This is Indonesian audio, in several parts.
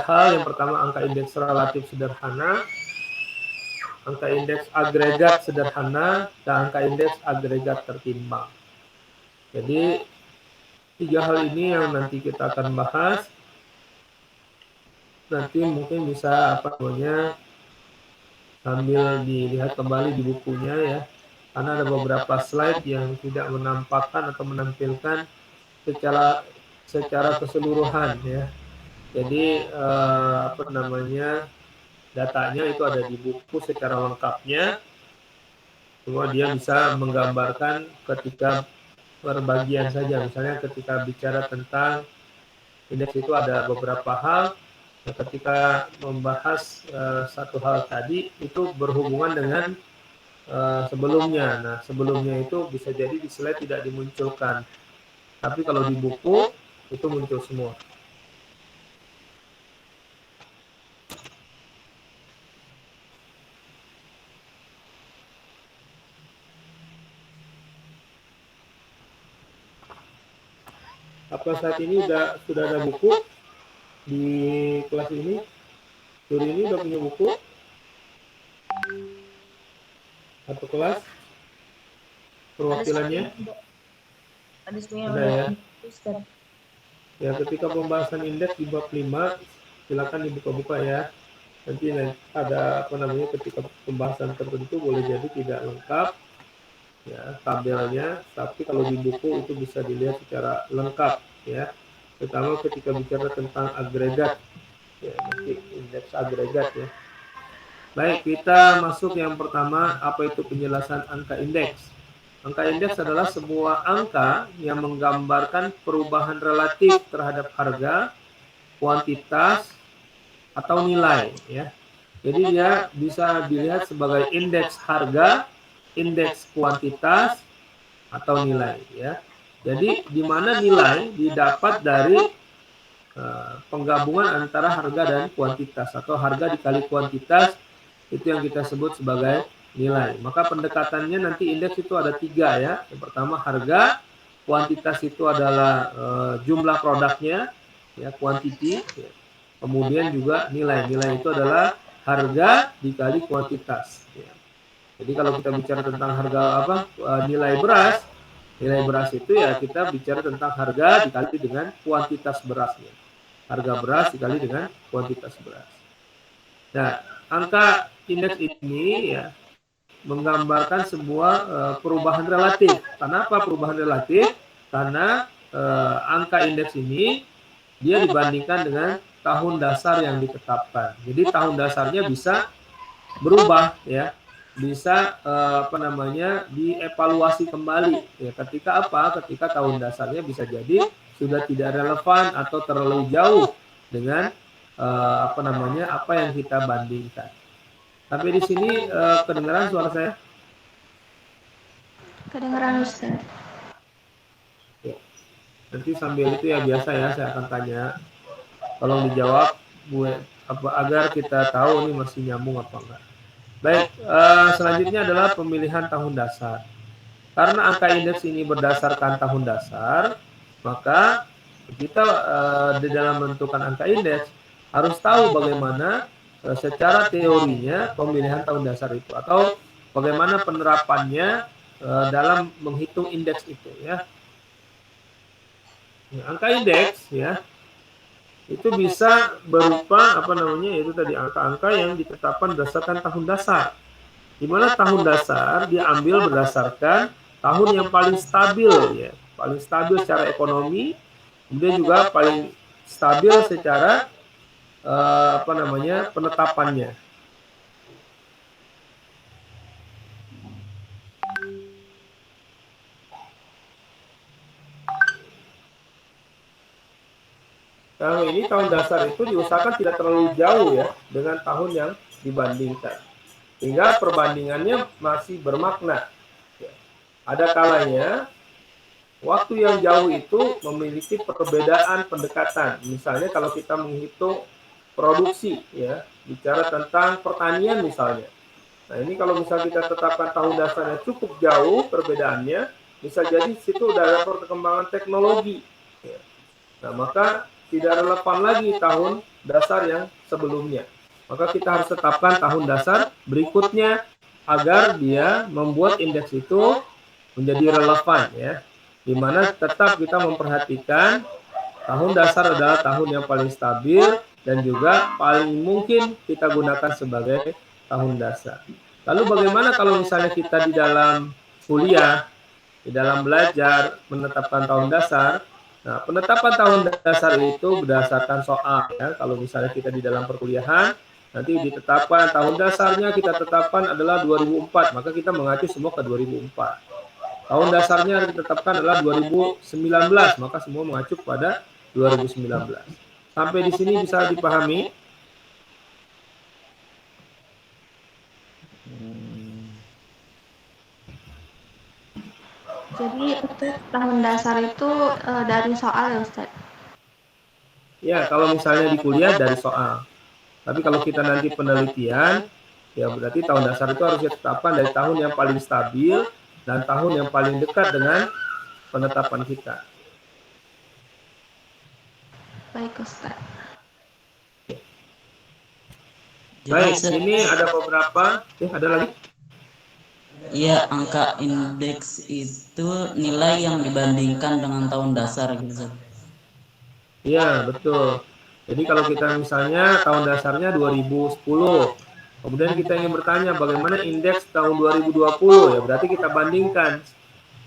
hal. Yang pertama angka indeks relatif sederhana, angka indeks agregat sederhana, dan angka indeks agregat tertimbang. Jadi 3 hal ini yang nanti kita akan bahas. Nanti mungkin bisa sambil dilihat kembali di bukunya ya, karena ada beberapa slide yang tidak menampakkan atau menampilkan secara keseluruhan ya. Jadi datanya itu ada di buku secara lengkapnya. Cuma dia bisa menggambarkan ketika perbagian saja. Misalnya ketika bicara tentang indeks itu ada beberapa hal. Ketika membahas satu hal tadi itu berhubungan dengan sebelumnya. Nah, sebelumnya itu bisa jadi di slide tidak dimunculkan. Tapi kalau di buku itu muncul semua. Apa saat ini sudah ada buku di kelas ini? Suri ini udah punya buku? Satu kelas? Perwakilannya? Ada ya? Ya, ketika pembahasan indeks di bab 5, silakan dibuka-buka ya. Nanti ada ketika pembahasan tertentu boleh jadi tidak lengkap ya tabelnya, tapi kalau di buku itu bisa dilihat secara lengkap ya, terutama ketika bicara tentang agregat ya, nanti indeks agregat ya. Baik, kita masuk yang pertama, apa itu penjelasan angka indeks. Angka indeks adalah sebuah angka yang menggambarkan perubahan relatif terhadap harga, kuantitas, atau nilai ya. Jadi dia bisa dilihat sebagai indeks harga, indeks kuantitas, atau nilai ya. Jadi di mana nilai didapat dari penggabungan antara harga dan kuantitas, atau harga dikali kuantitas, itu yang kita sebut sebagai nilai. Maka pendekatannya nanti indeks itu ada 3 ya. Yang pertama harga, kuantitas itu adalah jumlah produknya ya, quantity ya. Kemudian juga nilai. Nilai itu adalah harga dikali kuantitas ya. Jadi kalau kita bicara tentang harga nilai beras itu ya kita bicara tentang harga dikali dengan kuantitas berasnya. Harga beras dikali dengan kuantitas beras. Nah, angka indeks ini ya menggambarkan sebuah perubahan relatif. Kenapa perubahan relatif? Karena angka indeks ini dia dibandingkan dengan tahun dasar yang ditetapkan. Jadi tahun dasarnya bisa berubah ya, bisa dievaluasi kembali ya. Ketika tahun dasarnya bisa jadi sudah tidak relevan atau terlalu jauh dengan apa yang kita bandingkan. Tapi di sini kedengaran suara saya? Kedengaran Ustaz. Ya. Nanti sambil itu ya biasa ya saya akan tanya. Tolong dijawab agar kita tahu ini masih nyambung apa enggak. Baik, selanjutnya adalah pemilihan tahun dasar. Karena angka indeks ini berdasarkan tahun dasar, maka kita di dalam menentukan angka indeks harus tahu bagaimana secara teorinya pemilihan tahun dasar itu, atau bagaimana penerapannya dalam menghitung indeks itu ya. Nah, angka indeks ya itu bisa berupa itu tadi angka-angka yang ditetapkan berdasarkan tahun dasar, di mana tahun dasar diambil berdasarkan tahun yang paling stabil ya, paling stabil secara ekonomi, kemudian juga paling stabil secara penetapannya. Kalau ini tahun dasar itu diusahakan tidak terlalu jauh ya dengan tahun yang dibandingkan, hingga perbandingannya masih bermakna. Ya. Ada kalanya waktu yang jauh itu memiliki perbedaan pendekatan. Misalnya kalau kita menghitung produksi ya, bicara tentang pertanian misalnya. Nah ini kalau misalnya kita tetapkan tahun dasarnya cukup jauh perbedaannya, bisa jadi situ udah ada perkembangan teknologi. Ya. Nah maka tidak relevan lagi tahun dasar yang sebelumnya. Maka kita harus tetapkan tahun dasar berikutnya agar dia membuat indeks itu menjadi relevan ya. Di mana tetap kita memperhatikan tahun dasar adalah tahun yang paling stabil dan juga paling mungkin kita gunakan sebagai tahun dasar. Lalu bagaimana kalau misalnya kita di dalam kuliah, di dalam belajar menetapkan tahun dasar? Nah, penetapan tahun dasar itu berdasarkan soal ya. Kalau misalnya kita di dalam perkuliahan, nanti ditetapkan tahun dasarnya kita tetapkan adalah 2004, maka kita mengacu semua ke 2004. Tahun dasarnya yang ditetapkan adalah 2019, maka semua mengacu pada 2019. Sampai di sini bisa dipahami? Jadi Ustaz, tahun dasar itu dari soal ya Ustaz? Ya, kalau misalnya di kuliah dari soal. Tapi kalau kita nanti penelitian, ya berarti tahun dasar itu harus ditetapkan dari tahun yang paling stabil dan tahun yang paling dekat dengan penetapan kita. Baik Ustaz. Baik, ini ada beberapa, ada lagi? Iya, angka indeks itu nilai yang dibandingkan dengan tahun dasar gitu. Iya, betul. Jadi kalau kita misalnya tahun dasarnya 2010, kemudian kita ingin bertanya bagaimana indeks tahun 2020, ya berarti kita bandingkan.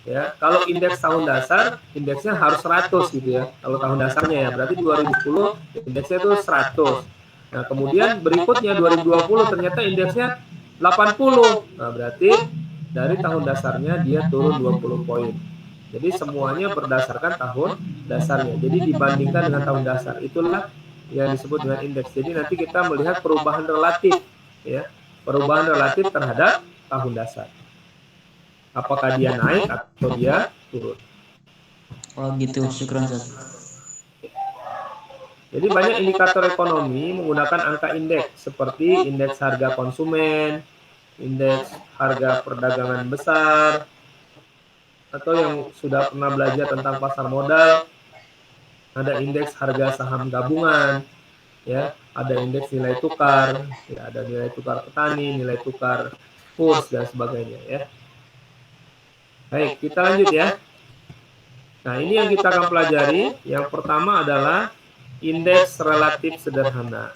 Ya, kalau indeks tahun dasar, indeksnya harus 100 gitu ya. Kalau tahun dasarnya ya, berarti 2010 indeksnya itu 100. Nah, kemudian berikutnya 2020 ternyata indeksnya 80. Nah, berarti dari tahun dasarnya dia turun 20 poin. Jadi semuanya berdasarkan tahun dasarnya. Jadi dibandingkan dengan tahun dasar. Itulah yang disebut dengan indeks. Jadi nanti kita melihat perubahan relatif ya. Perubahan relatif terhadap tahun dasar. Apakah dia naik atau dia turun. Oh gitu, syukran Ustaz. Jadi banyak indikator ekonomi menggunakan angka indeks seperti indeks harga konsumen, indeks harga perdagangan besar, atau yang sudah pernah belajar tentang pasar modal, ada indeks harga saham gabungan, ya, ada indeks nilai tukar, ya, ada nilai tukar petani, nilai tukar kurs dan sebagainya ya. Baik, kita lanjut ya. Nah, ini yang kita akan pelajari. Yang pertama adalah indeks relatif sederhana.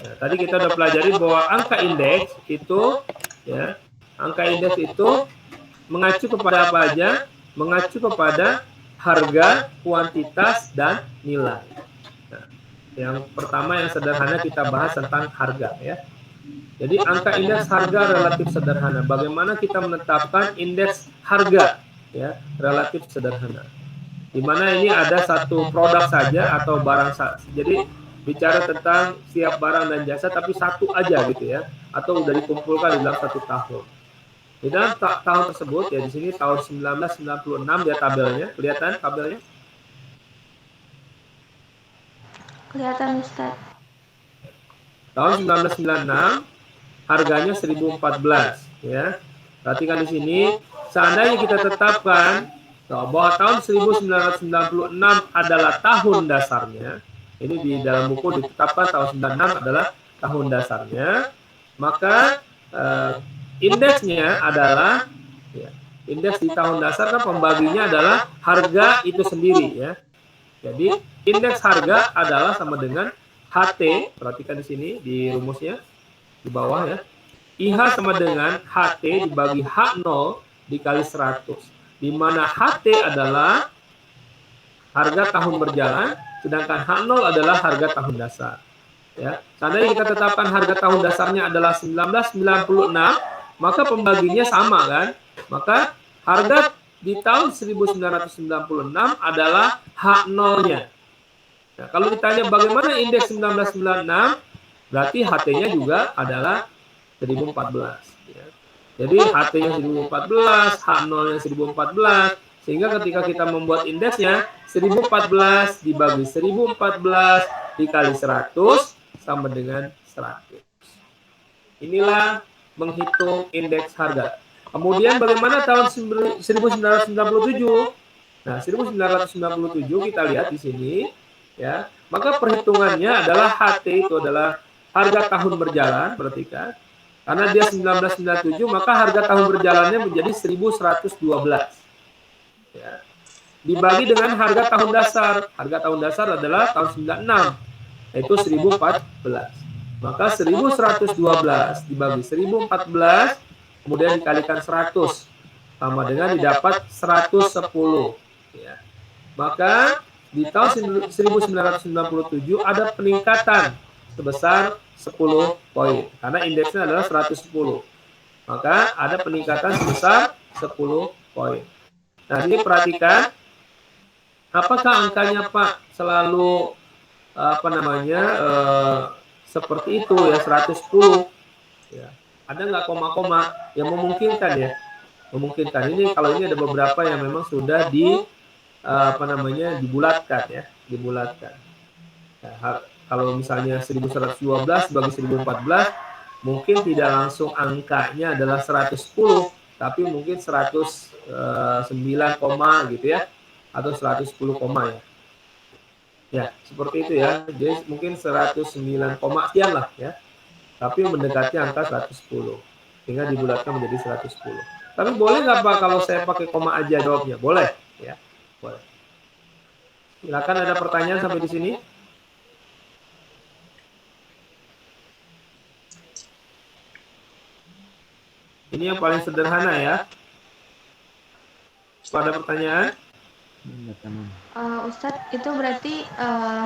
Nah, tadi kita sudah pelajari bahwa angka indeks itu, ya, angka indeks itu mengacu kepada apa aja? Mengacu kepada harga, kuantitas, dan nilai. Nah, yang pertama yang sederhana kita bahas tentang harga ya. Jadi angka indeks harga relatif sederhana. Bagaimana kita menetapkan indeks harga ya relatif sederhana? Di mana ini ada satu produk saja atau barang saja. Jadi bicara tentang setiap barang dan jasa tapi satu aja gitu ya, atau sudah dikumpulkan di dalam satu tahun. Di dalam tahun tersebut ya di sini tahun 1996 ya tabelnya, kelihatan tabelnya? Kelihatan Ustaz. Tahun 1996 harganya 1014 ya. Perhatikan di sini, seandainya kita tetapkan bahwa tahun 1996 adalah tahun dasarnya, ini di dalam buku ditetapkan tahun 96 adalah tahun dasarnya, maka indeksnya adalah ya, indeks di tahun dasar kan pembaginya adalah harga itu sendiri ya. Jadi indeks harga adalah sama dengan HT, perhatikan di sini di rumusnya di bawah ya. IH sama dengan HT dibagi H0 dikali 100. Di mana HT adalah harga tahun berjalan, sedangkan H0 adalah harga tahun dasar. Ya, seandainya kita tetapkan harga tahun dasarnya adalah 1996, maka pembaginya sama kan? Maka harga di tahun 1996 adalah H0-nya. Nah, kalau ditanya bagaimana indeks 1996, berarti HT-nya juga adalah 1014. Ya. Jadi HT-nya 1014, H0-nya 1014, sehingga ketika kita membuat indeksnya 1014 dibagi 1014 dikali 100 sama dengan 100. Inilah menghitung indeks harga. Kemudian bagaimana tahun 1997? Nah, 1997 kita lihat di sini. ya. Maka perhitungannya adalah HT itu adalah harga tahun berjalan, perhatikan. Karena dia 1997, maka harga tahun berjalannya menjadi 1112. Ya. Dibagi dengan harga tahun dasar. Harga tahun dasar adalah tahun 96, yaitu 1014. Maka 1112 dibagi 1014, kemudian dikalikan 100, sama dengan didapat 110. Ya. Maka di tahun 1997 ada peningkatan sebesar 10 poin. Karena indeksnya adalah 110. Maka ada peningkatan sebesar 10 poin. Nah, ini perhatikan, apakah angkanya Pak selalu seperti itu ya, 110 ya. Ada nggak koma-koma yang memungkinkan ya? Memungkinkan. Ini kalau ini ada beberapa yang memang sudah dibulatkan ya, dibulatkan. Nah, kalau misalnya 1112 bagi 1014 mungkin tidak langsung angkanya adalah 110, tapi mungkin 109 koma gitu ya, atau 110 koma ya. Ya, seperti itu ya. Jadi mungkin 109 koma sekian lah ya. Tapi mendekati angka 110. Sehingga dibulatkan menjadi 110. Tapi boleh nggak Pak kalau saya pakai koma aja jawabnya? Boleh ya. Boleh. Silakan, ada pertanyaan sampai di sini? Ini yang paling sederhana ya. Ada pertanyaan? Ustadz, itu berarti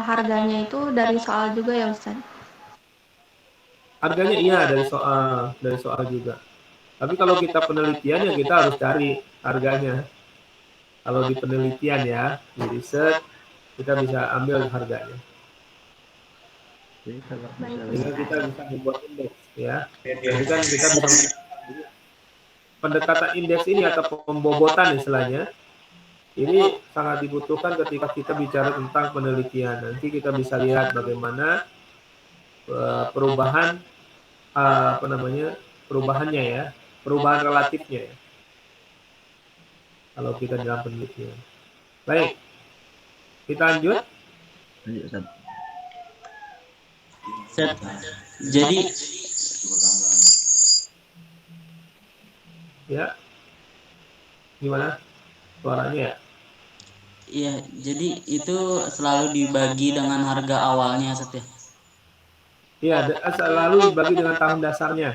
harganya itu dari soal juga ya Ustadz? Harganya iya dari soal juga. Tapi kalau kita penelitian ya kita harus cari harganya. Kalau di penelitian ya, di riset kita bisa ambil harganya. Sehingga kita bisa membuat indeks ya. Jadi kan kita bisa pendekatan indeks ini atau pembobotan istilahnya. Ini sangat dibutuhkan ketika kita bicara tentang penelitian. Nanti kita bisa lihat bagaimana perubahan perubahannya ya, perubahan relatifnya ya. Kalau kita dalam penelitian. Baik, kita lanjut. Jadi ya, gimana suaranya ya? Iya, jadi itu selalu dibagi dengan harga awalnya, Ustaz ya? Iya, selalu dibagi dengan tahun dasarnya.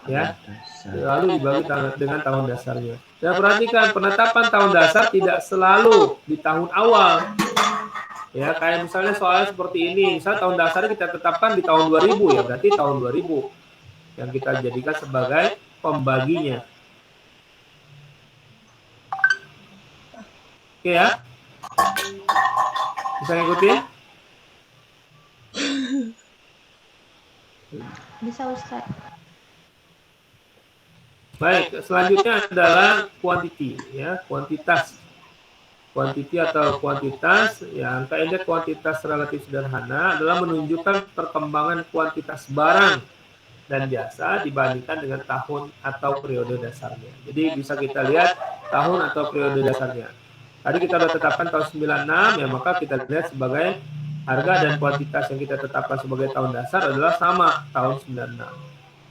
Ya, selalu dibagi dengan tahun dasarnya. Dan perhatikan, penetapan tahun dasar tidak selalu di tahun awal. Ya, kayak misalnya soalnya seperti ini, misalnya tahun dasarnya kita tetapkan di tahun 2000 ya, berarti tahun 2000 yang kita jadikan sebagai pembaginya. Oke ya, bisa ngikutin? Bisa Ustadz. Baik, selanjutnya adalah quantity ya, kuantitas. Quantity atau kuantitas, ya, angka indeks kuantitas relatif sederhana adalah menunjukkan perkembangan kuantitas barang dan jasa dibandingkan dengan tahun atau periode dasarnya. Jadi bisa kita lihat tahun atau periode dasarnya. Tadi kita sudah tetapkan tahun 96, ya maka kita lihat sebagai harga dan kuantitas yang kita tetapkan sebagai tahun dasar adalah sama tahun 96.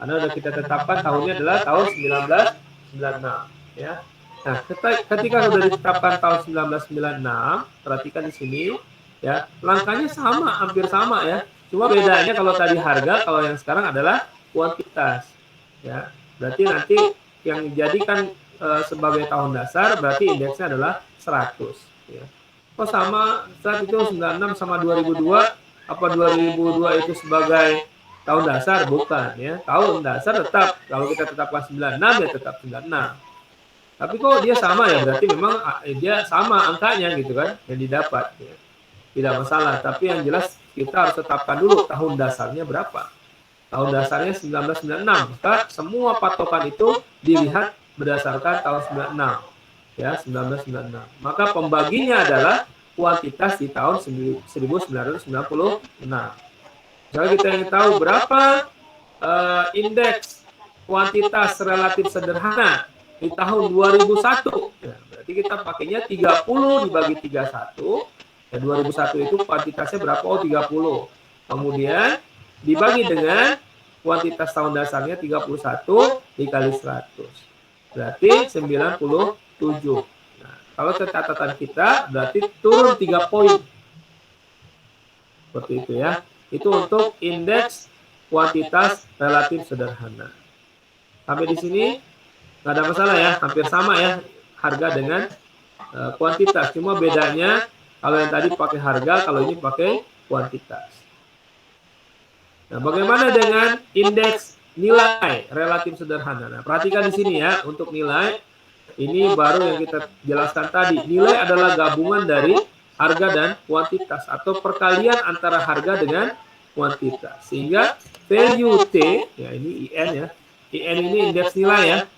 Karena sudah kita tetapkan tahunnya adalah tahun 1996, ya. Nah, ketika sudah ditetapkan tahun 1996, perhatikan di sini, ya, langkahnya sama, hampir sama ya. Cuma bedanya kalau tadi harga, kalau yang sekarang adalah kuantitas, ya. Berarti nanti yang dijadikan sebagai tahun dasar, berarti indeksnya adalah 100. Ya. Kok sama saat itu 96 sama 2002? Apa 2002 itu sebagai tahun dasar? Bukan ya. Tahun dasar tetap, kalau kita tetapkan 96 ya tetap 96. Tapi kok dia sama ya, berarti memang dia sama angkanya gitu kan yang didapat ya. Tidak masalah, tapi yang jelas kita harus tetapkan dulu tahun dasarnya berapa. Tahun dasarnya 1996, maka semua patokan itu dilihat berdasarkan tahun 96 ya, 1996. Maka pembaginya adalah kuantitas di tahun 1996. Misalnya kita ingin tahu berapa indeks kuantitas relatif sederhana di tahun 2001. Ya, berarti kita pakainya 30 dibagi 31. Ya, 2001 itu kuantitasnya berapa? Oh, 30. Kemudian dibagi dengan kuantitas tahun dasarnya 31 dikali 100. Berarti 97. Nah, kalau catatan kita berarti turun 3 poin. Seperti itu ya. Itu untuk indeks kuantitas relatif sederhana. Sampai di sini nggak ada masalah ya, hampir sama ya harga dengan kuantitas. Cuma bedanya kalau yang tadi pakai harga, kalau ini pakai kuantitas. Nah, bagaimana dengan indeks nilai relatif sederhana? Nah, perhatikan di sini ya, untuk nilai ini baru yang kita jelaskan tadi. Nilai adalah gabungan dari harga dan kuantitas atau perkalian antara harga dengan kuantitas. Sehingga value T, ya ini IN ya. IN ini indeks nilai ya.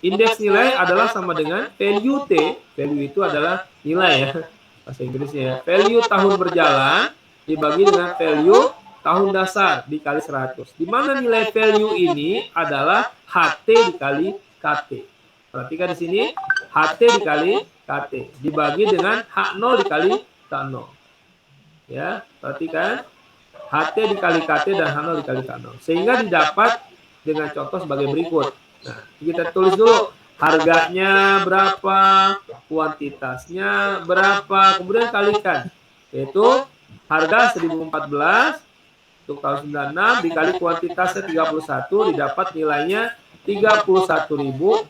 Indeks nilai adalah sama dengan value T. Value itu adalah nilai ya. Bahasa Inggrisnya ya. Value tahun berjalan dibagi dengan value tahun dasar dikali 100. Di mana nilai value ini adalah HT dikali KT. Perhatikan di sini, HT dikali KT dibagi dengan H0 dikali K0. Ya, perhatikan HT dikali KT dan H0 dikali K0. Sehingga didapat dengan contoh sebagai berikut. Nah, kita tulis dulu harganya berapa, kuantitasnya berapa, kemudian kalikan. Yaitu harga 1014 untuk tahun 96 dikali kuantitasnya 31 didapat nilainya 31.434.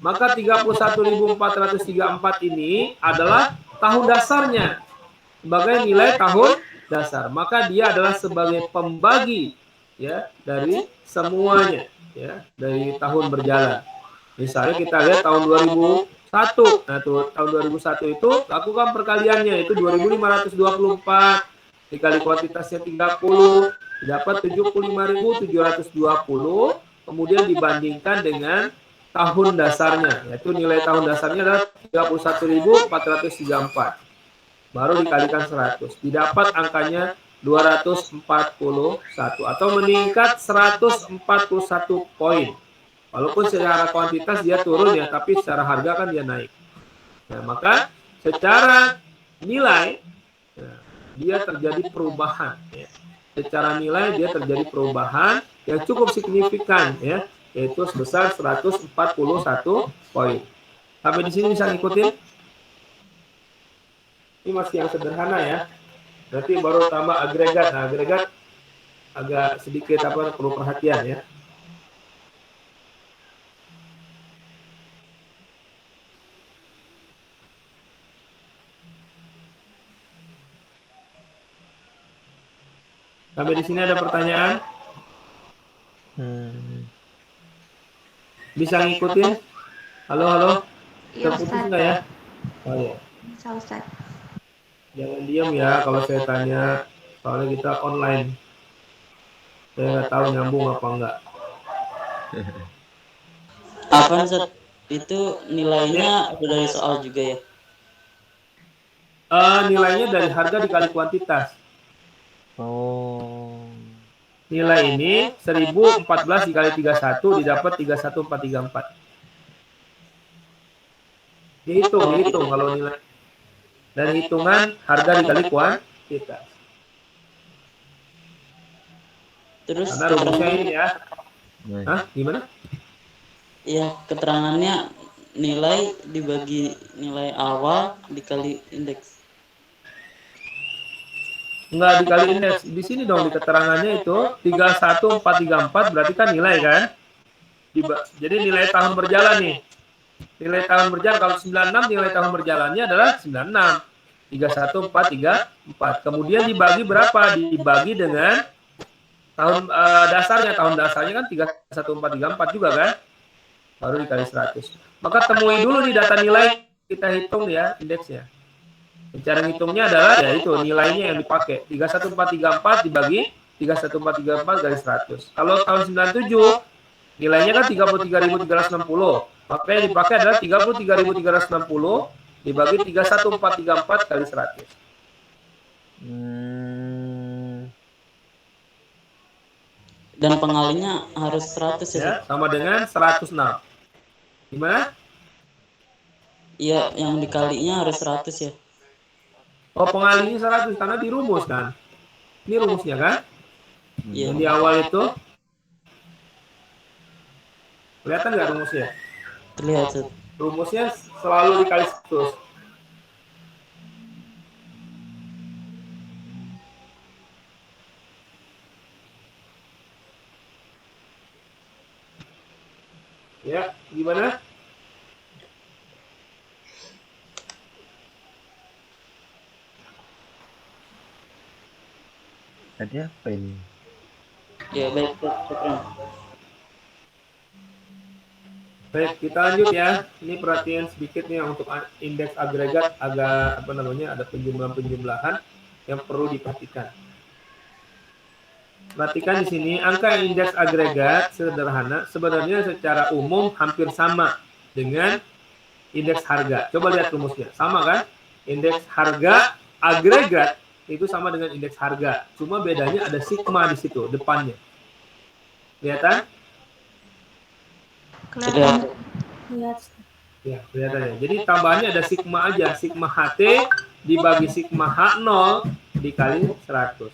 Maka 31.434 ini adalah tahun dasarnya sebagai nilai tahun dasar. Maka dia adalah sebagai pembagi ya dari semuanya ya dari tahun berjalan. Misalnya kita lihat tahun 2001. Nah, tuh, tahun 2001 itu lakukan perkaliannya itu 2.524 dikali kuantitasnya 30 dapat 75.720, kemudian dibandingkan dengan tahun dasarnya, yaitu nilai tahun dasarnya adalah 31.434. Baru dikalikan 100, didapat angkanya 241 atau meningkat 141 poin. Walaupun secara kuantitas dia turun ya, tapi secara harga kan dia naik. Nah, maka secara nilai dia terjadi perubahan ya. Secara nilai dia terjadi perubahan yang cukup signifikan ya, yaitu sebesar 141 poin. Sampai di sini bisa ngikutin? Ini masih yang sederhana ya. Berarti baru tambah agregat. Nah, agregat agak sedikit perlu perhatian ya. Sampai di sini ada pertanyaan? Bisa ngikutin? Halo? Iya, Terputus Ustaz. nggak ya? Oh ya. Bisa, Ustaz. Jangan diam ya kalau saya tanya, soalnya kita online. Saya nggak tahu nyambung apa enggak. Apa Ustaz? Itu nilainya ada dari soal juga ya? Nilainya dari harga dikali kuantitas. Oh. Nilai ini 1014 dikali 31 didapat 31434. Dihitung kalau nilai. Dan hitungan harga dikali kuantitas. Terus Karena rumusnya ini ya. Hah? Gimana? Ya, keterangannya nilai dibagi nilai awal dikali indeks. Enggak dikali indeks. Di sini dong di keterangannya itu 31434 berarti kan nilai kan? Jadi nilai tahun berjalan nih. Nilai tahun berjalan kalau 96 nilai tahun berjalannya adalah 96. 31434. Kemudian dibagi berapa? Dibagi dengan tahun dasarnya. Tahun dasarnya kan 31434 juga kan? Baru dikali 100. Maka temui dulu di data nilai, kita hitung ya indeksnya. Cara ngitungnya adalah ya itu nilainya yang dipakai 31434 dibagi 31434 kali 100. Kalau tahun 97 nilainya kan 33.360. Maka yang dipakai adalah 33.360 dibagi 31434 kali 100. Dan pengalinya harus 100 ya, Ya, sama dengan 106. Gimana? Iya, yang dikalinya harus 100 ya. Oh, pengalinya 100 karena dirumus kan. Ini rumusnya kan? Iya. Yang di awal itu kelihatan nggak rumusnya? Terlihat Seth. Rumusnya selalu dikali 100. Ya, gimana? Tadi apa ini? Ya baik Seth, syukran. Baik, kita lanjut ya. Ini perhatian sedikit nih untuk indeks agregat agak apa namanya ada penjumlahan-penjumlahan yang perlu diperhatikan. Perhatikan di sini angka indeks agregat sederhana sebenarnya secara umum hampir sama dengan indeks harga. Coba lihat rumusnya, sama kan? Indeks harga agregat itu sama dengan indeks harga. Cuma bedanya ada sigma di situ depannya. Kelihatan? Kelihatan. Terlihat. Ya, kelihatan ya. Jadi tambahannya ada sigma aja, sigma HT dibagi sigma H0 dikali 100.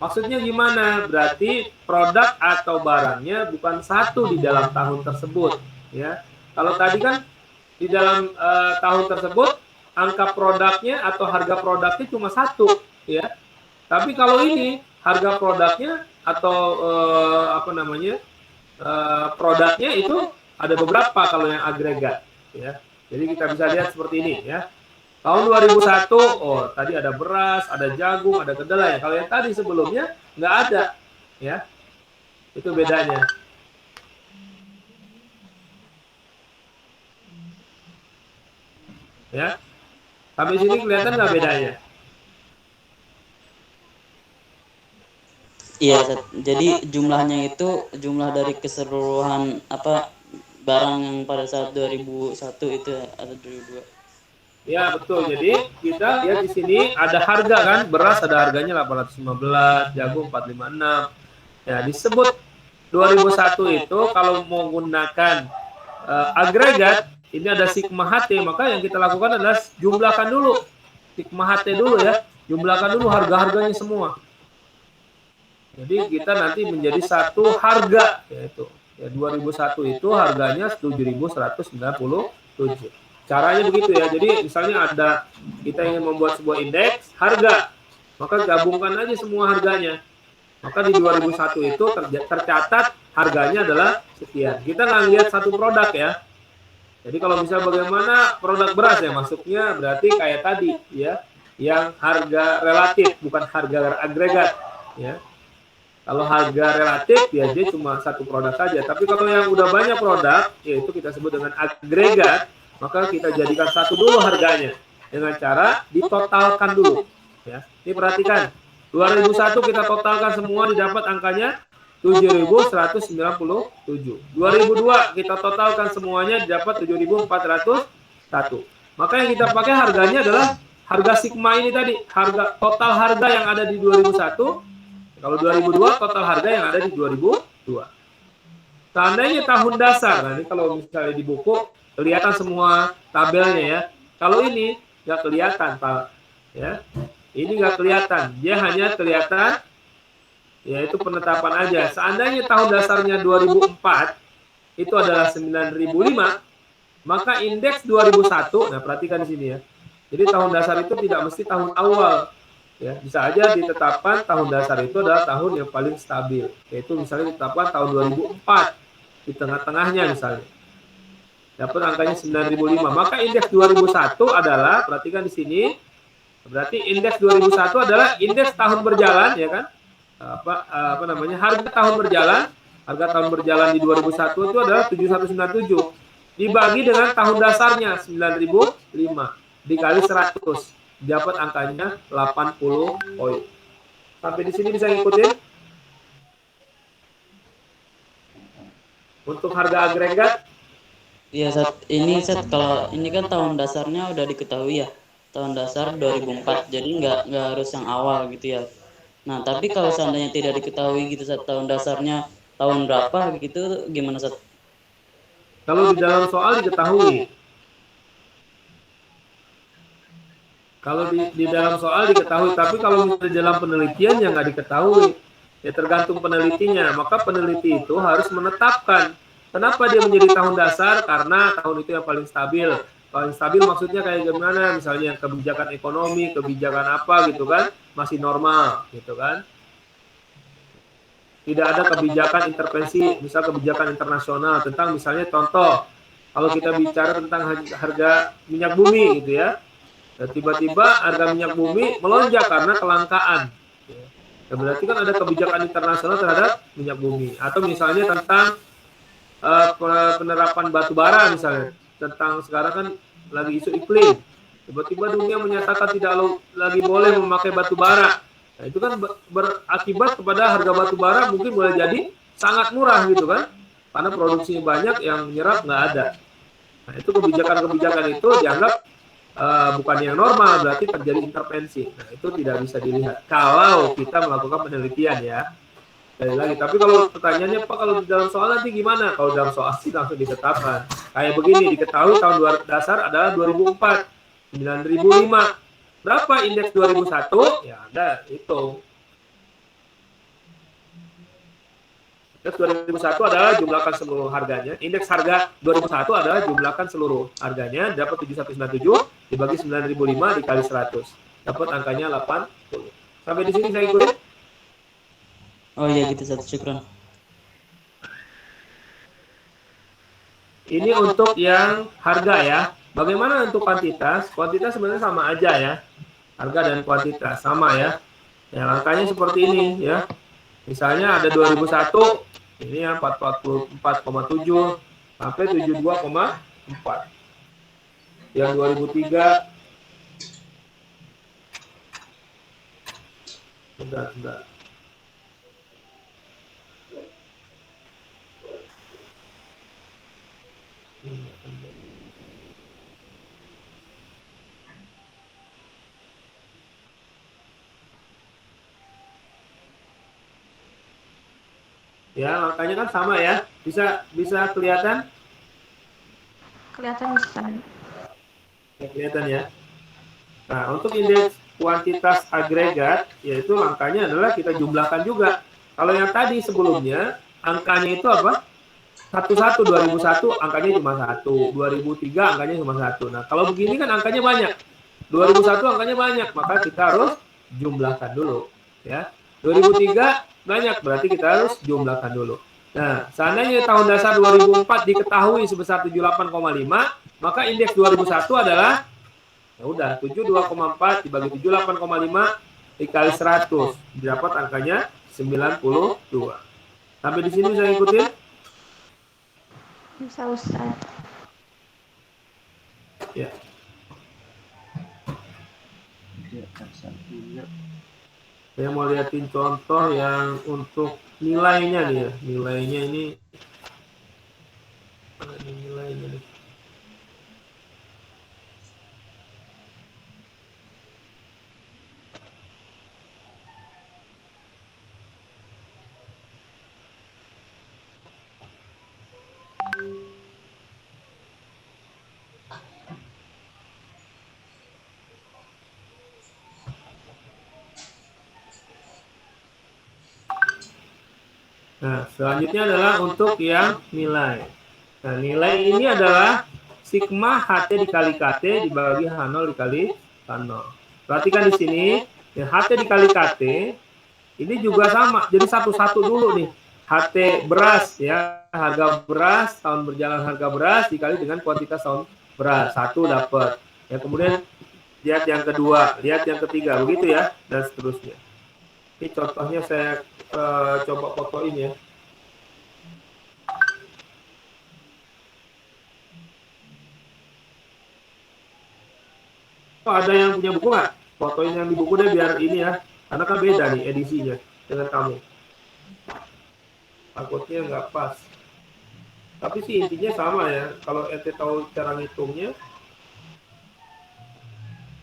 Maksudnya gimana? Berarti produk atau barangnya bukan satu di dalam tahun tersebut, ya. Kalau tadi kan di dalam tahun tersebut angka produknya atau harga produknya cuma satu, ya. Tapi kalau ini harga produknya atau apa namanya produknya itu ada beberapa kalau yang agregat, ya. Jadi kita bisa lihat seperti ini, ya. Tahun 2001, oh tadi ada beras, ada jagung, ada kedelai. Kalau yang tadi sebelumnya nggak ada, ya. Itu bedanya. Ya, sampai sini kelihatan nggak bedanya? Iya Seth. Jadi jumlahnya itu jumlah dari keseluruhan apa barang yang pada saat 2001 itu atau 2002. Ya betul. Jadi kita lihat di sini ada harga kan, beras ada harganya 815, jagung 456. Ya disebut 2001 itu kalau menggunakan agregat ini ada sigma HT, maka yang kita lakukan adalah jumlahkan dulu sigma HT dulu ya, jumlahkan dulu harga-harganya semua. Jadi kita nanti menjadi satu harga yaitu ya 2001 itu harganya 7.197. Caranya begitu ya. Jadi misalnya ada kita ingin membuat sebuah indeks harga, maka gabungkan aja semua harganya. Maka di 2001 itu tercatat harganya adalah sekian. Kita nggak lihat satu produk ya. Jadi kalau misalnya bagaimana produk beras ya masuknya berarti kayak tadi ya, yang harga relatif bukan harga agregat ya. Kalau harga relatif ya dia cuma satu produk saja. Tapi kalau yang udah banyak produk yaitu kita sebut dengan agregat, maka kita jadikan satu dulu harganya dengan cara ditotalkan dulu. Ya, ini perhatikan 2001 kita totalkan semua didapat angkanya 7.197. 2002 kita totalkan semuanya didapat 7.401. Maka yang kita pakai harganya adalah harga sigma ini tadi, harga total harga yang ada di 2001. Kalau 2002 total harga yang ada di 2002. Seandainya tahun dasar, nanti kalau misalnya di buku kelihatan semua tabelnya ya. Kalau ini nggak kelihatan, Pak. Ya, ini nggak kelihatan. Dia hanya kelihatan, yaitu penetapan aja. Seandainya tahun dasarnya 2004 itu adalah 9.005, maka indeks 2001. Nah, perhatikan di sini ya. Jadi tahun dasar itu tidak mesti tahun awal. Ya, bisa aja ditetapkan tahun dasar itu adalah tahun yang paling stabil, yaitu misalnya ditetapkan tahun 2004 di tengah-tengahnya misalnya. Dapat angkanya 9.005. Maka indeks 2001 adalah, perhatikan di sini, berarti indeks 2001 adalah indeks tahun berjalan ya kan? Apa namanya? Harga tahun berjalan, harga tahun berjalan di 2001 itu adalah 7.197 dibagi dengan tahun dasarnya 9.005 dikali 100. Dapat angkanya 80 poin. Sampai di sini bisa ngikutin? Untuk harga agregat? Iya Seth. Ini Seth, kalau ini kan tahun dasarnya udah diketahui ya. Tahun dasar 2004. Jadi nggak harus yang awal gitu ya. Nah, tapi kalau seandainya tidak diketahui gitu Sat, tahun dasarnya tahun berapa gitu gimana Sat? Kalau di dalam soal diketahui, kalau di dalam soal diketahui, tapi kalau misalnya di dalam penelitian yang nggak diketahui, ya tergantung penelitinya. Maka peneliti itu harus menetapkan kenapa dia menjadi tahun dasar, karena tahun itu yang paling stabil. Paling stabil maksudnya kayak gimana? Misalnya kebijakan ekonomi, kebijakan apa gitu kan, masih normal gitu kan. Tidak ada kebijakan intervensi, misal kebijakan internasional tentang misalnya contoh, kalau kita bicara tentang harga minyak bumi gitu ya, tiba-tiba harga minyak bumi melonjak karena kelangkaan. Ya, berarti kan ada kebijakan internasional terhadap minyak bumi. Atau misalnya tentang penerapan batu bara misalnya. Tentang sekarang kan lagi isu iklim. Tiba-tiba dunia menyatakan tidak lagi boleh memakai batu bara. Nah, itu kan berakibat kepada harga batu bara mungkin boleh jadi sangat murah gitu kan. Karena produksinya banyak, yang menyerap nggak ada. Nah, itu kebijakan-kebijakan itu dianggap bukan yang normal, berarti terjadi intervensi. Nah, itu tidak bisa dilihat kalau kita melakukan penelitian ya. Sekali lagi, tapi kalau pertanyaannya Pak, kalau di dalam soal nanti gimana? Kalau dalam soal sih langsung ditetapkan. Kayak begini, diketahui tahun dasar adalah 2004, 9005. Berapa indeks 2001? Ya ada, hitung. Indeks 2001 adalah jumlahkan seluruh harganya. Indeks harga 2001 adalah jumlahkan seluruh harganya, dapat 7197 dibagi 9005 dikali 100. Dapat angkanya 80. Sampai di sini saya ikutin. Oh iya gitu Sat, syukran. Ini untuk yang harga ya. Bagaimana untuk kuantitas? Kuantitas sebenarnya sama aja ya. Harga dan kuantitas sama ya. Ya, angkanya seperti ini ya. Misalnya ada 2001, ini ya 44,7 sampai 72,4. Yang 2003 sudah. Ya, makanya kan sama ya. Bisa kelihatan? Kelihatan Ustaz. Ya, kelihatan ya. Nah, untuk indeks kuantitas agregat, yaitu angkanya adalah kita jumlahkan juga. Kalau yang tadi sebelumnya, angkanya itu apa? 2001 angkanya cuma 1, 2003 angkanya cuma 1. Nah, kalau begini kan angkanya banyak. 2001 angkanya banyak, maka kita harus jumlahkan dulu. Ya, 2003 banyak, berarti kita harus jumlahkan dulu. Nah, seandainya tahun dasar 2004 diketahui sebesar 78,5, maka indeks 2001 adalah ya udah 72,4 dibagi 78,5 dikali 100 dapat angkanya 92. Sampai di sini saya ikutin. Bisa Ustaz. Ya. Saya mau liatin contoh yang untuk nilainya nih ya. Nilainya ini mana nih nilainya nih? Nah, selanjutnya adalah untuk yang nilai. Nah, nilai ini adalah sigma HT dikali KT dibagi H0 dikali K0. Perhatikan di sini, ya, HT dikali KT ini juga sama. Jadi satu-satu dulu nih. HT beras ya, harga beras, tahun berjalan harga beras dikali dengan kuantitas tahun beras. Satu dapat. Ya, kemudian lihat yang kedua, lihat yang ketiga, begitu ya, dan seterusnya. Ini contohnya saya coba fotoin ya. Oh, ada yang punya buku nggak? Fotoin yang di buku deh biar ini ya. Karena kan beda nih edisinya dengan kamu. Takutnya nggak pas. Tapi sih intinya sama ya. Kalau ente tahu cara ngitungnya,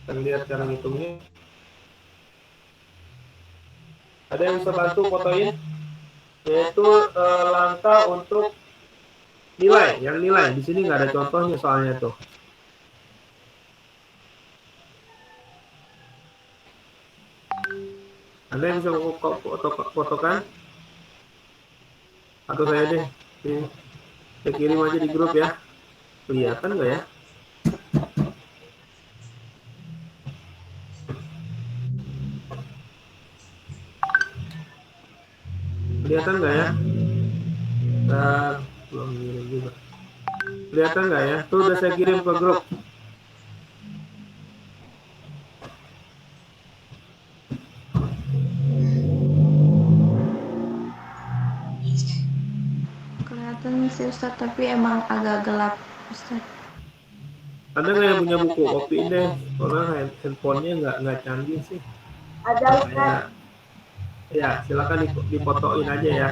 dan lihat cara ngitungnya. Ada yang bisa bantu fotoin? Yaitu langkah untuk nilai, yang nilai. Di sini nggak ada contohnya soalnya tuh. Ada yang bisa fotokan? Atau saya deh, saya kirim aja di grup ya. Kelihatan nggak ya? Kelihatan nggak ya? Belum kirim juga. Kelihatan nggak ya? Tuh udah saya kirim ke grup. Kelihatan sih Ustaz, tapi emang agak gelap Ustaz. Ada nggak yang punya buku? Kopiin deh. Soalnya handphonenya nggak canggih sih. Ada Ustaz. Ya, silakan difotoin aja ya.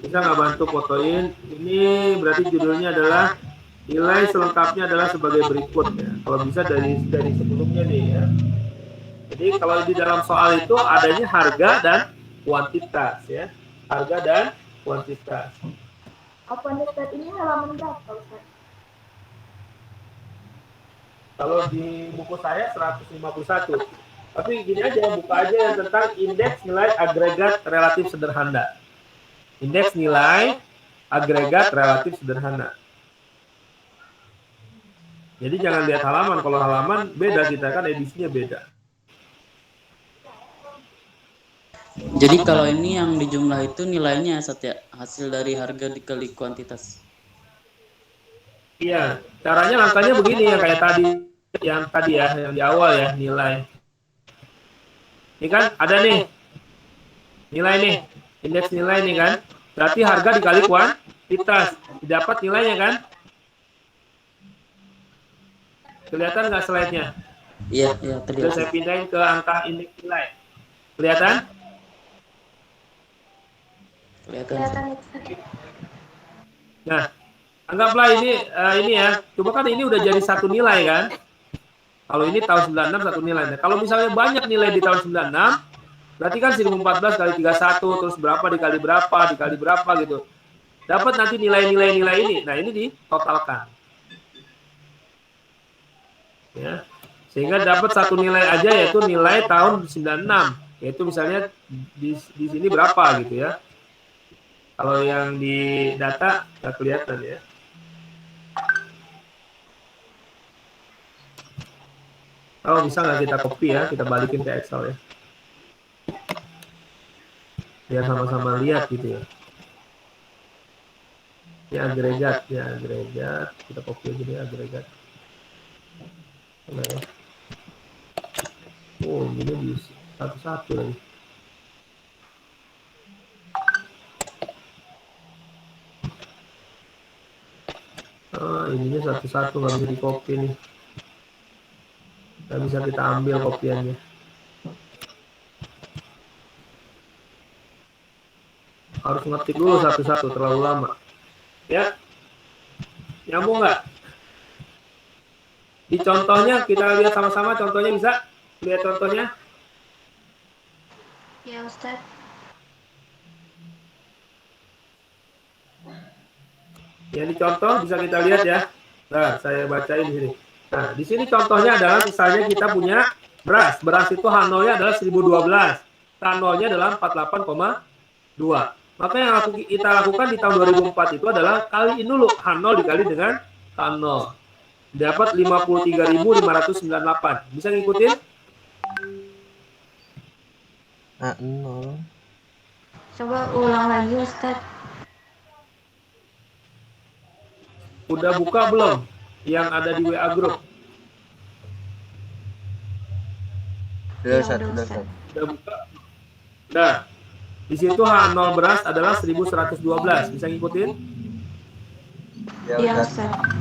Bisa nggak bantu fotoin? Ini berarti judulnya adalah nilai selengkapnya adalah sebagai berikut ya. Kalau bisa dari sebelumnya nih ya. Jadi kalau di dalam soal itu adanya harga dan kuantitas ya. Harga dan kuantitas. Apa nih Ustaz, ini halaman berapa Ustaz? Kalau di buku saya 151. Tapi gini aja, buka aja yang tentang indeks nilai agregat relatif sederhana. Indeks nilai agregat relatif sederhana. Jadi jangan lihat halaman, kalau halaman beda kita kan edisinya beda. Jadi kalau ini yang dijumlah itu nilainya ya, hasil dari harga dikali kuantitas. Iya, caranya langkahnya begini ya kayak tadi ya, yang di awal ya, nilai. Ini kan ada nih, nilai nih, indeks nilai nih kan. Berarti harga dikali kuantitas, didapat nilainya kan. Kelihatan nggak slide-nya? Iya, Sudah terlihat. saya pindahin ke angka indeks nilai. Kelihatan? Kelihatan Ustaz. Nah, anggaplah ini ya. Coba kan ini udah jadi satu nilai kan? Kalau ini tahun 96 satu nilai. Nah, kalau misalnya banyak nilai di tahun 96, berarti kan 1014 kali 31 terus berapa dikali berapa gitu. Dapat nanti nilai-nilai ini. Nah, ini ditotalkan. Ya. Sehingga dapat satu nilai aja yaitu nilai tahun 96. Yaitu misalnya di sini berapa gitu ya. Kalau yang di data nggak kelihatan ya. Oh, bisa nggak kita copy ya, kita balikin ke Excel ya. Biar sama-sama lihat gitu ya. Ya agregat, kita copy aja deh agregat. Nah, ya. Oh, ini di satu-satu lagi. Ininya satu-satu nggak bisa di copy nih. Nggak bisa kita ambil kopiannya. Harus ngetik dulu satu-satu, terlalu lama. Ya, nyambung nggak? Di contohnya kita lihat sama-sama, contohnya bisa lihat contohnya. Ya Ustaz. Yang dicontoh bisa kita lihat ya. Nah, saya bacain di sini. Nah, di sini contohnya adalah misalnya kita punya beras. Beras itu H0-nya adalah 1012. K0-nya adalah 48,2. Maka yang kita lakukan di tahun 2004 itu adalah kaliin dulu H0 dikali dengan K0. Dapat 53.598. Bisa ngikutin? A0. Coba ulang lagi Ustaz. Udah buka belum? Yang ada di WA Group? Udah Ya, Ustaz, udah, udah Ustaz. Ustaz. Udah buka? Nah, di situ H0 beras adalah 1112. Bisa ngikutin? Ya Ya Ustaz. Ustaz.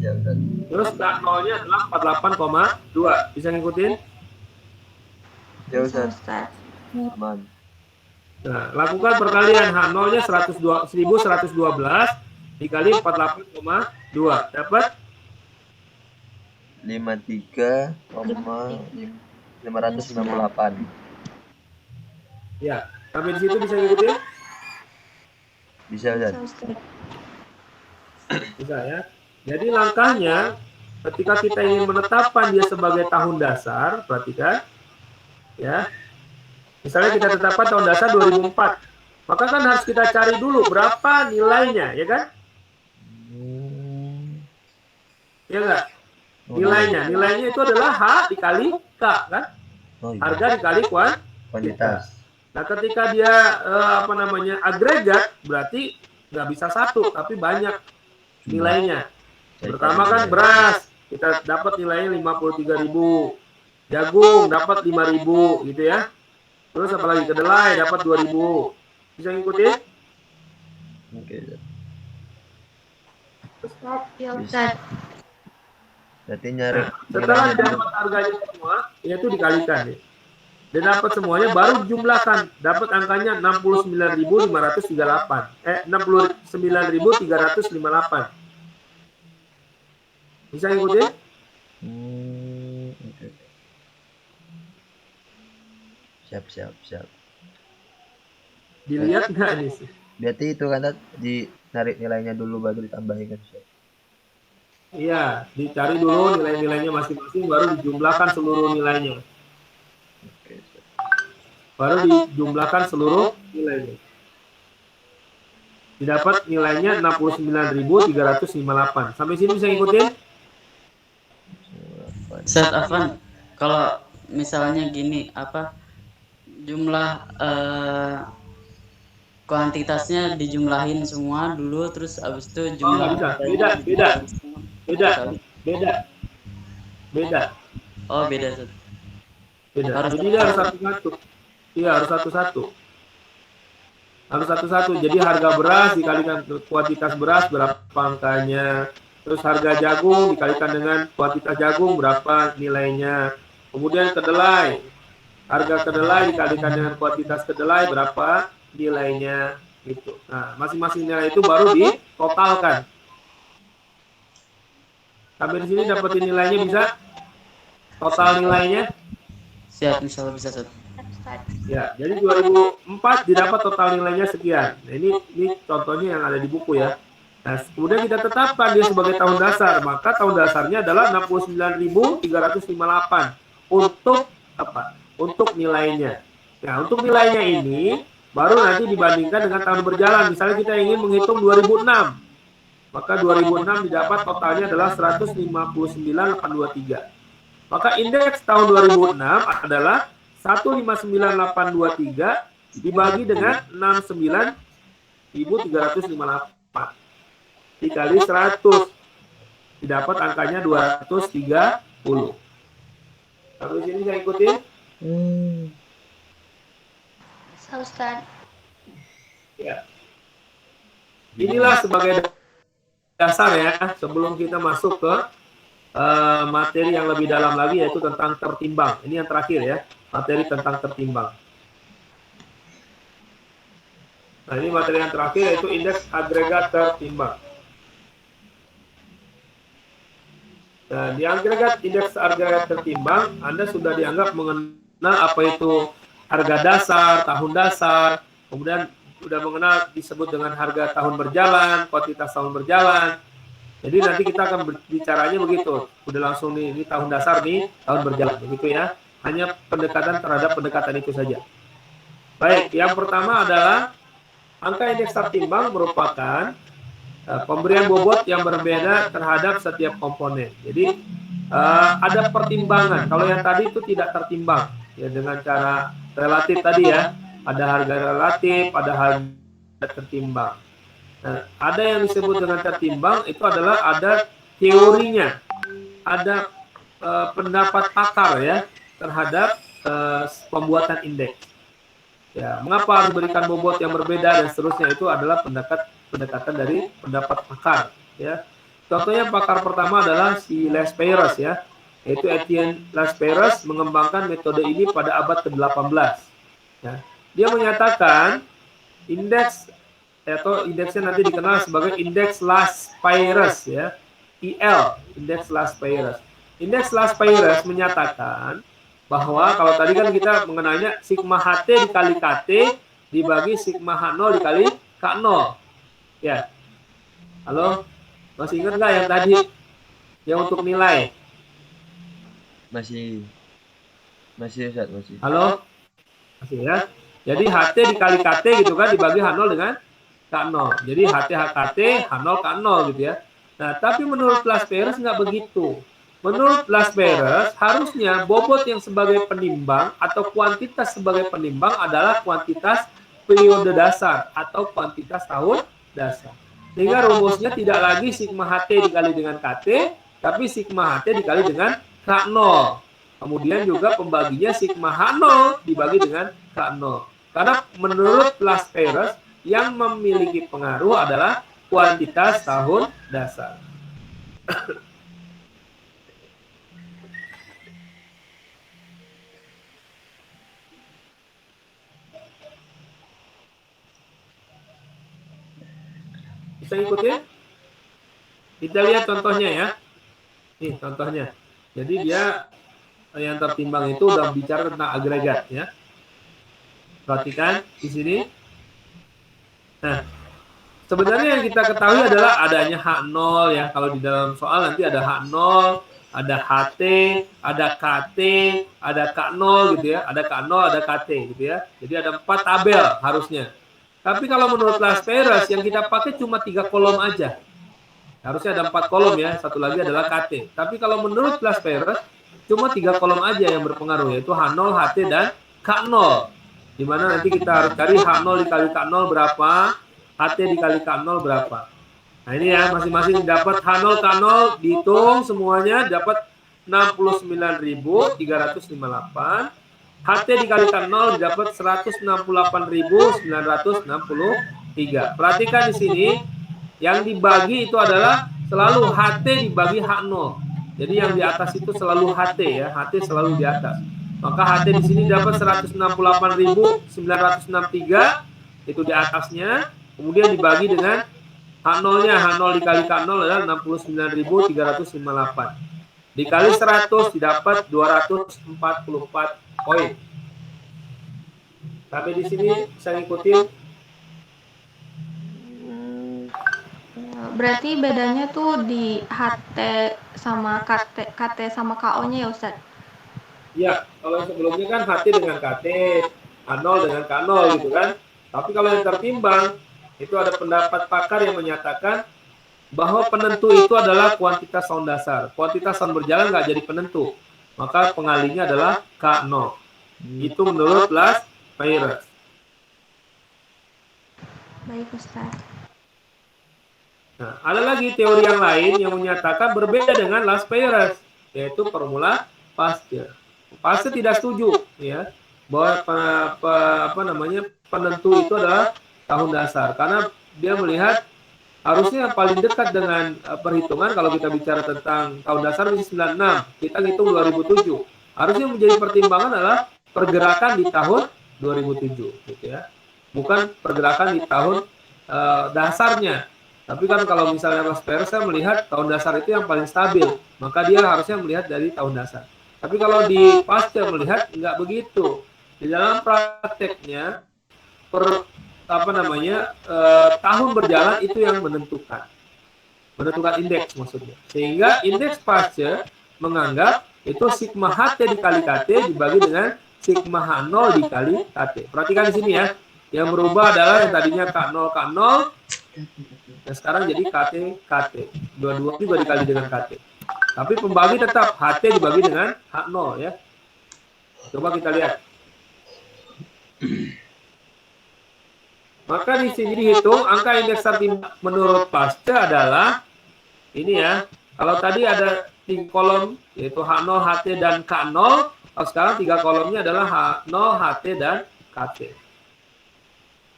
Ya Ustaz. Terus K0-nya adalah 48,2. Bisa ngikutin? Ya Bisa, Ustaz. Ustaz. Aman. Nah, lakukan perkalian H0-nya 1112 dikali 48,2. Dapat 53,558. Ya, sampai di situ bisa ngikutin? Bisa Bisa, Ustaz. Ustaz. Bisa ya. Jadi langkahnya ketika kita ingin menetapkan dia sebagai tahun dasar, perhatikan ya. Misalnya kita tetapkan tahun dasar 2004. Maka kan harus kita cari dulu berapa nilainya, ya kan? Ya enggak? Nilainya itu adalah H dikali K kan? Oh, iya. Harga dikali Kuantitas. Nah, ketika dia agregat, berarti nggak bisa satu, tapi banyak nilainya. Pertama kan beras, kita dapat nilainya 53.000. Jagung dapat 5.000 gitu ya. Terus apalagi kedelai dapat 2.000. Bisa ngikutin? Oke, Ustaz. Ustaz, Ya, Ustaz. Berarti nyari Setelah nilainya dulu. dapat harganya semua, itu dikalikan ya. Dan dapat semuanya baru jumlahkan, dapat angkanya 69.538. 69.358. Bisa ngikutin? Oke. Siap. Dilihat nggak nih? Berarti itu kan Ustaz, ditarik nilainya dulu baru ditambahin kan Ustaz. Iya, dicari dulu nilai-nilainya masing-masing, baru dijumlahkan seluruh nilainya. Oke, Ustaz. Baru dijumlahkan seluruh nilainya. Didapat nilainya 69.358. Sampai sini bisa ngikutin? Ustaz Afan, kalau misalnya gini, apa jumlah kuantitasnya dijumlahin semua dulu, terus abis itu jumlah Nggak bisa. Beda. Oh, beda, Ustaz. Beda. Harus Jadi dia harus satu-satu. Iya, harus satu-satu. Harus satu-satu. Jadi harga beras dikalikan kuantitas beras berapa angkanya. Terus harga jagung dikalikan dengan kuantitas jagung berapa nilainya. Kemudian kedelai. Harga kedelai dikalikan dengan kuantitas kedelai berapa nilainya gitu. Nah, masing-masing nilai itu baru ditotalkan. Sampai di sini dapetin nilainya bisa? Total nilainya? Siap, misalnya bisa, Ustaz. Ustaz. Ya, jadi 2004 didapat total nilainya sekian. Nah, ini contohnya yang ada di buku ya. Nah, kemudian kita tetapkan dia sebagai tahun dasar, maka tahun dasarnya adalah 69.358 untuk apa? Untuk nilainya. Nah, untuk nilainya ini baru nanti dibandingkan dengan tahun berjalan. Misalnya kita ingin menghitung 2006, maka 2006 didapat totalnya adalah 159.823. Maka indeks tahun 2006 adalah 159.823 dibagi dengan 69.358 dikali 100 didapat angkanya 230. Sampai sini saya ikutin? Bisa, Ustaz. Ya. Inilah sebagai dasar ya sebelum kita masuk ke materi yang lebih dalam lagi, yaitu tentang tertimbang. Ini yang terakhir ya, materi tentang tertimbang. Nah, ini materi yang terakhir yaitu indeks agregat tertimbang. Nah, di agregat indeks agregat tertimbang, Anda sudah dianggap mengenal apa itu harga dasar, tahun dasar, kemudian sudah mengenal disebut dengan harga tahun berjalan, kuantitas tahun berjalan. Jadi nanti kita akan berbicaranya begitu. Udah langsung nih, ini tahun dasar nih, tahun berjalan, begitu ya. Hanya pendekatan terhadap pendekatan itu saja. Baik, yang pertama adalah angka indeks tertimbang merupakan pemberian bobot yang berbeda terhadap setiap komponen. Jadi ada pertimbangan. Kalau yang tadi itu tidak tertimbang, ya dengan cara relatif tadi ya. Ada harga relatif, ada harga tertimbang. Nah, ada yang disebut dengan tertimbang itu adalah ada teorinya, ada pendapat pakar ya terhadap pembuatan indeks. Ya, mengapa harus berikan bobot yang berbeda dan seterusnya, itu adalah pendekatan dari pendapat pakar. Ya, contohnya pakar pertama adalah si Les Peirez ya, yaitu Etienne Les Peirez mengembangkan metode ini pada abad ke-18. Ya, dia menyatakan indeks atau indeksnya nanti dikenal sebagai indeks Las Peirez ya, IL, indeks Las Peirez. Indeks Las Peirez menyatakan bahwa kalau tadi kan kita mengenalnya sigma HT dikali KT dibagi sigma H0 dikali K0. Ya. Halo? Masih ingat nggak yang tadi? Yang untuk nilai? Masih Ustaz, masih. Halo? Masih ya? Jadi HT dikali KT gitu kan dibagi H0 dengan K0. Jadi HT HKT, H0 K0 gitu ya. Nah, tapi menurut Las Perez nggak begitu. Menurut Las Perez, harusnya bobot yang sebagai penimbang atau kuantitas sebagai penimbang adalah kuantitas periode dasar atau kuantitas tahun dasar. Sehingga rumusnya tidak lagi sigma HT dikali dengan KT, tapi sigma HT dikali dengan K0. Kemudian juga pembaginya sigma H0 dibagi dengan K0. Karena menurut Las Perez, yang memiliki pengaruh adalah kuantitas tahun dasar. Bisa ikutin? Kita lihat contohnya ya. Nih contohnya. Jadi dia yang tertimbang itu udah bicara tentang agregat ya. Perhatikan di sini. Nah, sebenarnya yang kita ketahui adalah adanya H0 ya. Kalau di dalam soal nanti ada H0, ada HT, ada KT, ada K0 gitu ya. Ada K0, ada KT gitu ya. Jadi ada 4 tabel harusnya. Tapi kalau menurut Las Perez yang kita pakai cuma 3 kolom aja. Harusnya ada 4 kolom ya, satu lagi adalah KT. Tapi kalau menurut Las Perez cuma 3 kolom aja yang berpengaruh, yaitu H0, HT, dan K0. Dimana nanti kita harus cari H0 dikali K0 berapa, HT dikali K0 berapa. Nah ini ya, masing-masing dapat H0, K0, dihitung semuanya dapat 69.358. HT dikali K0 didapat 168.963. Perhatikan di sini, yang dibagi itu adalah selalu HT dibagi H0. Jadi yang di atas itu selalu HT ya, HT selalu di atas. Maka HT di sini dapat 168.963 itu di atasnya. Kemudian dibagi dengan H0-nya, H0 dikali K0 adalah 69.358. Dikali 100 didapat 244 poin. Sampai di sini bisa ngikutin? Berarti bedanya tuh di HT sama KT sama KO-nya ya Ustaz? Ya, kalau sebelumnya kan HT dengan KT, H0 dengan K0 gitu kan. Tapi kalau yang tertimbang, itu ada pendapat pakar yang menyatakan bahwa penentu itu adalah kuantitas sound dasar. Kuantitas sound berjalan nggak jadi penentu. Maka pengalinya adalah K0. Itu menurut Las Perez. Baik Ustaz. Nah, ada lagi teori yang lain yang menyatakan berbeda dengan Las Perez, yaitu formula Pasteur. Pasteur tidak setuju ya bahwa penentu itu adalah tahun dasar, karena dia melihat harusnya paling dekat dengan perhitungan kalau kita bicara tentang tahun dasar masih 96, kita hitung 2007. Harusnya menjadi pertimbangan adalah pergerakan di tahun 2007 gitu ya. Bukan pergerakan di tahun dasarnya. Tapi kan kalau misalnya Las Perez saya melihat tahun dasar itu yang paling stabil, maka dia harusnya melihat dari tahun dasar. Tapi kalau di Pasteur melihat nggak begitu. Di dalam prakteknya tahun berjalan itu yang menentukan indeks maksudnya. Sehingga indeks Pasteur menganggap itu sigma HT dikali KT dibagi dengan sigma H0 dikali KT. Perhatikan di sini ya. Yang berubah adalah yang tadinya K0 K0, dan sekarang jadi KT KT. Dua-dua juga dikali dengan KT. Tapi pembagi tetap HT dibagi dengan H0 ya. Coba kita lihat. Maka di sini dihitung angka indeks tertimbang menurut Pasteur adalah ini ya. Kalau tadi ada 3 kolom yaitu H0, HT dan K0, kalau sekarang 3 kolomnya adalah H0, HT dan KT.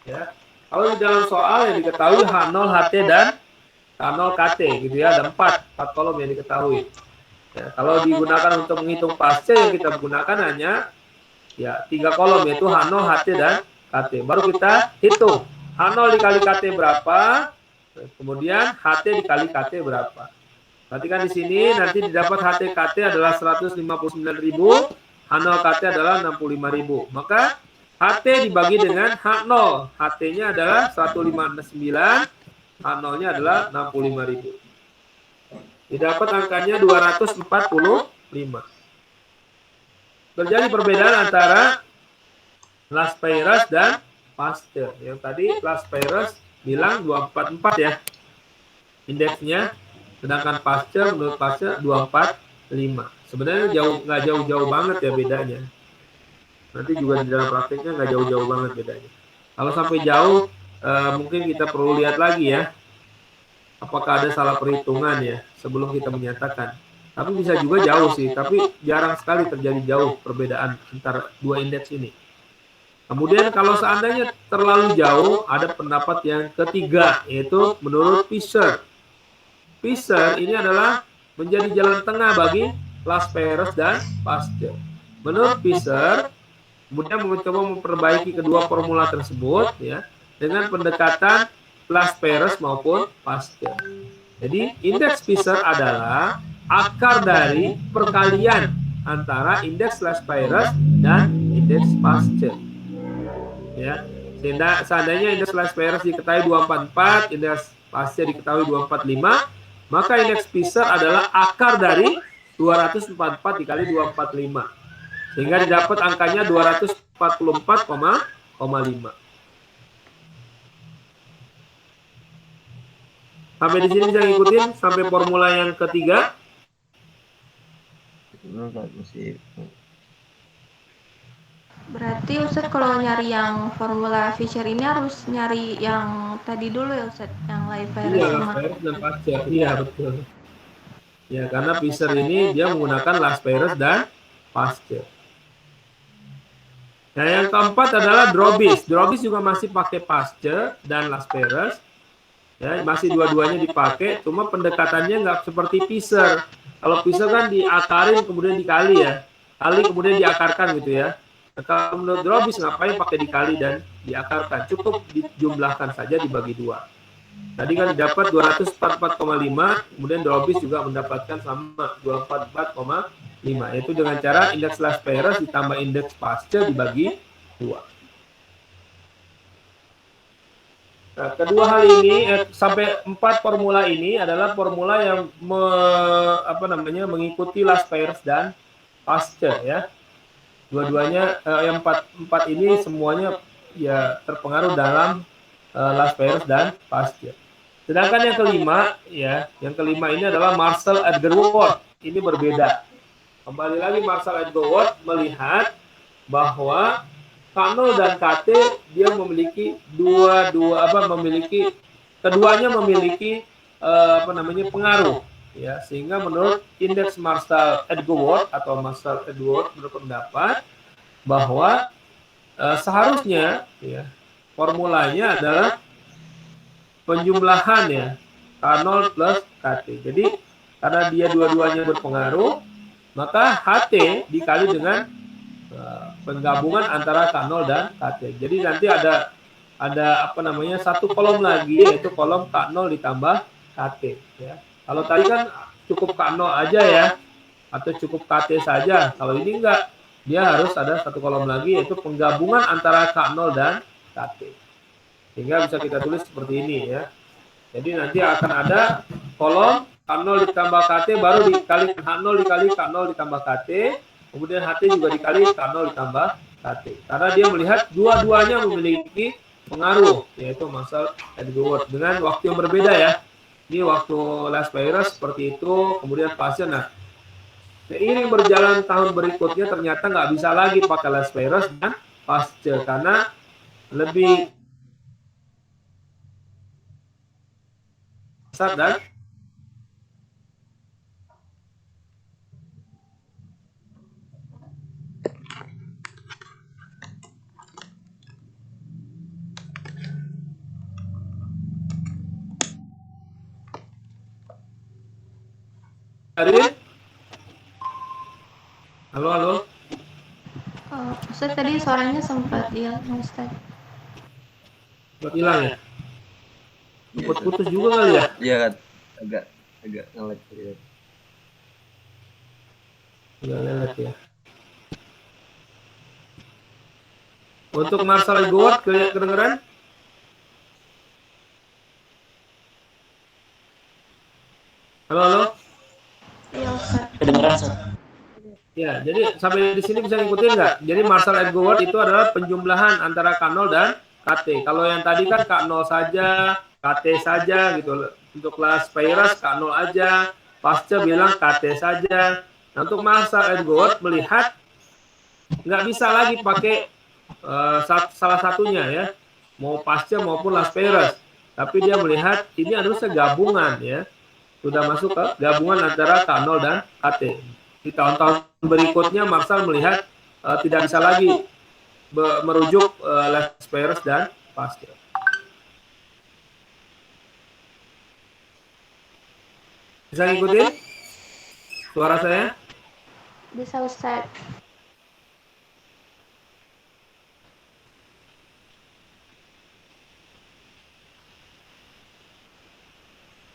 Ya. Kalau di dalam soal yang diketahui H0, HT dan K0, KT gitu ya, ada 4 kolom yang diketahui. Ya, kalau digunakan untuk menghitung Pasteur yang kita gunakan hanya ya 3 kolom yaitu H0, HT dan KT. Baru kita hitung H0 dikali KT berapa, kemudian HT dikali KT berapa. Perhatikan di sini nanti didapat HT KT adalah 159.000 H0 KT adalah 65.000. Maka HT dibagi dengan H0. HT-nya adalah 159, H0-nya adalah 65.000. Didapat angkanya 245. Terjadi perbedaan antara Las Peyres dan Pasteur. Yang tadi Las Peyres bilang 244 ya indeksnya, sedangkan Pasteur menurut Pasteur 245. Sebenarnya nggak jauh-jauh banget ya bedanya. Nanti juga di dalam prakteknya nggak jauh-jauh banget bedanya. Kalau sampai jauh mungkin kita perlu lihat lagi ya, apakah ada salah perhitungan ya sebelum kita menyatakan. Tapi bisa juga jauh sih, tapi jarang sekali terjadi jauh perbedaan antara dua indeks ini. Kemudian kalau seandainya terlalu jauh, ada pendapat yang ketiga, yaitu menurut Fischer. Fischer ini adalah menjadi jalan tengah bagi Las Peyres dan Pasteur. Menurut Fischer, kemudian mencoba memperbaiki kedua formula tersebut ya dengan pendekatan Las Peyres maupun Pasteur. Jadi indeks Fischer adalah akar dari perkalian antara indeks Las Peyres dan indeks Pasteur. Ya, seandainya indeks Las Peyres diketahui 244, indeks Pasteur diketahui 245, maka indeks Fischer adalah akar dari 244 dikali 245. Sehingga didapat angkanya 244,5. Sampai di sini bisa ngikutin sampai formula yang ketiga. Berarti Ustadz kalau nyari yang formula Fischer ini harus nyari yang tadi dulu ya Ustadz, yang Las Peyres Iya, sama Las Peyres dan Pasteur. Iya, betul. Ya, karena Fischer ini dia menggunakan Las Peyres dan Pasteur. Nah, yang keempat adalah Drobis. Drobis juga masih pakai Pasteur dan Las Peyres. Ya, masih dua-duanya dipakai, cuma pendekatannya nggak seperti Fischer. Kalau Fischer kan diakarin kemudian dikali ya. Kali kemudian diakarkan gitu ya. Nah, kalau menurut Drobis ngapain pakai dikali dan diakarkan? Cukup dijumlahkan saja dibagi dua. Tadi kan dapat 244,5, kemudian Drobis juga mendapatkan sama 244,5, yaitu dengan cara indeks Las Peyres ditambah indeks Pasteur dibagi 2. Nah, kedua hal ini sampai 4 formula ini adalah formula yang mengikuti Las Peyres dan Pasteur ya. Dua-duanya yang 4 ini semuanya ya terpengaruh dalam Las Peyres dan Pasteur. Sedangkan yang kelima ya, yang kelima ini adalah Marshall Edgeworth. Ini berbeda. Kembali lagi Marshall Edgeworth melihat bahwa K0 dan KT dia memiliki keduanya memiliki pengaruh ya, sehingga menurut indeks Marshall Edgeworth atau Marshall Edgeworth berpendapat bahwa seharusnya ya formulanya adalah penjumlahan ya K0 plus KT. Jadi karena dia dua-duanya berpengaruh, maka HT dikali dengan penggabungan antara K0 dan KT. Jadi nanti ada satu kolom lagi, yaitu kolom K0 ditambah KT ya. Kalau tadi kan cukup K0 aja ya, atau cukup KT saja. Kalau ini enggak, dia harus ada satu kolom lagi, yaitu penggabungan antara K0 dan KT. Sehingga bisa kita tulis seperti ini ya. Jadi nanti akan ada kolom K0 ditambah KT, baru dikali H0 dikali K0 ditambah KT, kemudian HT juga dikali K0 ditambah KT. Karena dia melihat dua-duanya memiliki pengaruh, yaitu Marshall Edgeworth dengan waktu yang berbeda ya. Ini waktu Las Peyres seperti itu, kemudian Pasteur. Nah, seiring berjalan tahun berikutnya ternyata nggak bisa lagi pakai Las Peyres dan Pasteur karena lebih besar dan halo. Ustadz tadi suaranya sempat hilang Ustadz. Hilang ya? Putus juga kali ya? Iya kan, agak ngelag. Agak lelet ya. Untuk Marshall Edgeworth kedengeran? Halo, halo. Iya Ustaz. Kedengeran Ustaz. Ya, jadi sampai di sini bisa ngikutin nggak? Jadi Marshall Edgeworth itu adalah penjumlahan antara K0 dan KT. Kalau yang tadi kan K0 saja, KT saja gitu. Untuk kelas Speyres K0 aja, Pasca bilang KT saja. Nah, untuk Marshall Edgeworth melihat nggak bisa lagi pakai salah satunya ya, mau Pasca maupun Las Peres. Tapi dia melihat ini adalah segabungan ya, sudah masuk ke gabungan antara K0 dan KT. Di tahun-tahun berikutnya Marshall melihat tidak bisa lagi merujuk Las Peres dan Pasca. Bisa ngikutin suara saya? Bisa Ustaz.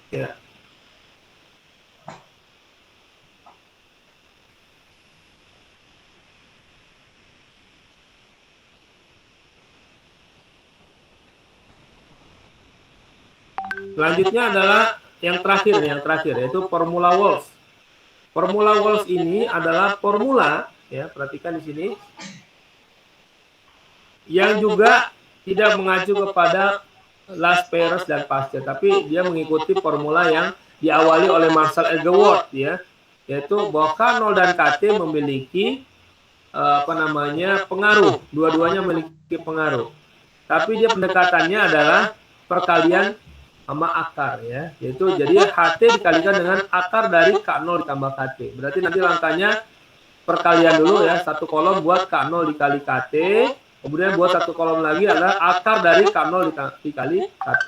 Ya. Selanjutnya adalah yang terakhir yaitu formula Wolff. Formula Wolff ini adalah formula ya, perhatikan di sini, yang juga tidak mengacu kepada Las Peres dan Pasca, tapi dia mengikuti formula yang diawali oleh Marshall Edgeworth ya, yaitu bahwa K0 dan KT memiliki pengaruh, dua-duanya memiliki pengaruh. Tapi dia pendekatannya adalah perkalian sama akar ya, yaitu jadi HT dikalikan dengan akar dari K0 ditambah KT. Berarti nanti langkahnya perkalian dulu ya, satu kolom buat K0 dikali KT, kemudian buat satu kolom lagi adalah akar dari K0 dikali KT.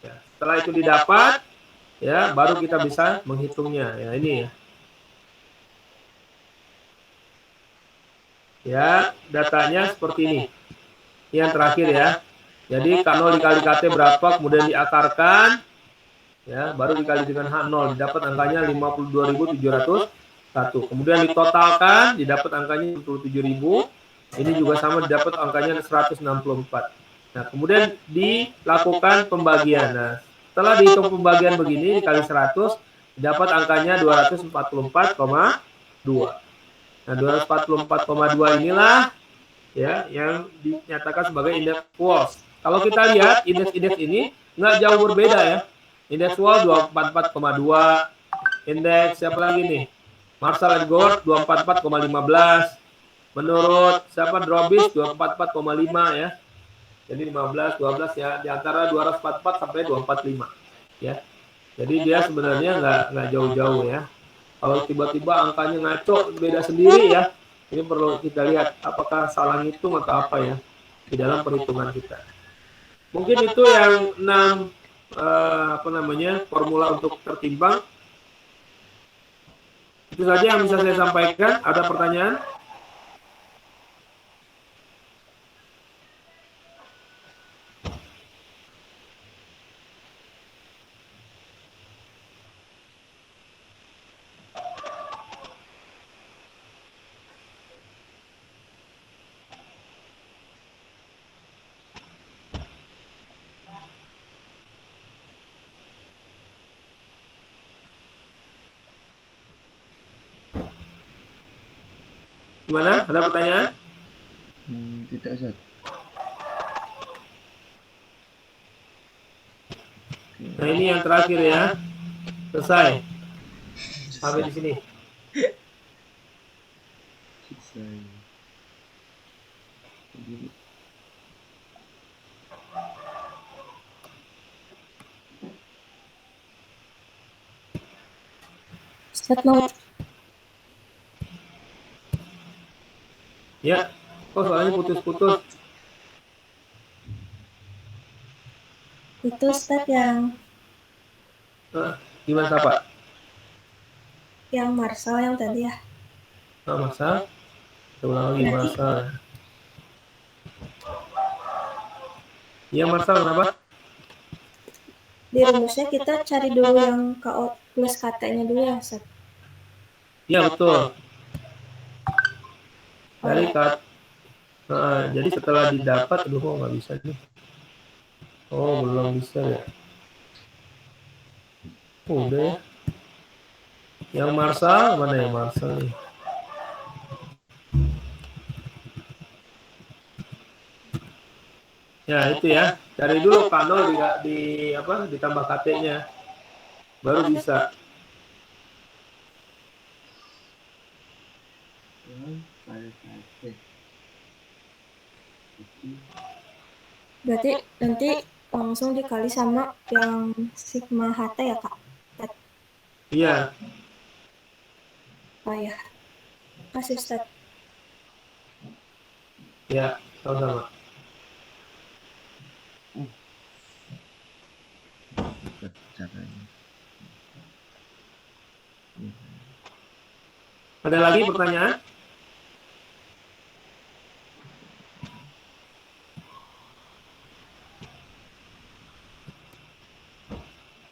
Ya, setelah itu didapat ya, baru kita bisa menghitungnya ya, ini ya. Ya, datanya seperti ini. Yang terakhir ya. Jadi K0 dikali KT berapa, kemudian diakarkan, ya, baru dikali dengan H0, didapat angkanya 52.701. Kemudian ditotalkan, didapat angkanya 67.000. Ini juga sama, didapat angkanya 164. Nah, kemudian dilakukan pembagian. Nah, setelah dihitung pembagian begini, dikali 100, didapat angkanya 244,2. Nah, 244,2 inilah ya yang dinyatakan sebagai indeks Wolff. Kalau kita lihat indeks-indeks ini nggak jauh berbeda ya. Indeks Wolff 244,2, indeks siapa lagi nih? Marshall Edgeworth 244,15. Menurut siapa, Drobis 244,5 ya. Jadi 15, 12 ya, di antara 244 sampai 245 ya. Jadi dia sebenarnya nggak jauh-jauh ya. Kalau tiba-tiba angkanya ngaco beda sendiri ya, ini perlu kita lihat apakah salah ngitung atau apa ya di dalam perhitungan kita. Mungkin itu yang 6 formula untuk tertimbang. Itu saja yang bisa saya sampaikan. Ada pertanyaan? Gimana? Ada pertanyaan? Tidak, Ustaz. Nah, ini yang terakhir ya. Selesai. Sampai di sini. Ustaz mau Ya. Kok soalnya putus-putus? itu Ustaz yang Gimana Pak? Marshall yang tadi ya. Masa? Ulang lagi masa. Iya Marshall, kenapa? Di rumusnya kita cari dulu yang KO plus KT-nya dulu ya Ustaz. Iya betul. Dari Jadi setelah didapat, aduh kok nggak bisa nih. Oh, belum bisa ya. Udah ya. Yang Marsal, mana ya Marsal nih? Ya itu ya, cari dulu K0 di apa ditambah KT-nya, baru bisa. Berarti nanti langsung dikali sama yang sigma HT ya Kak? Iya, Oh ya, kasih Ustaz. ya sama-sama. Caranya. Ada lagi pertanyaan?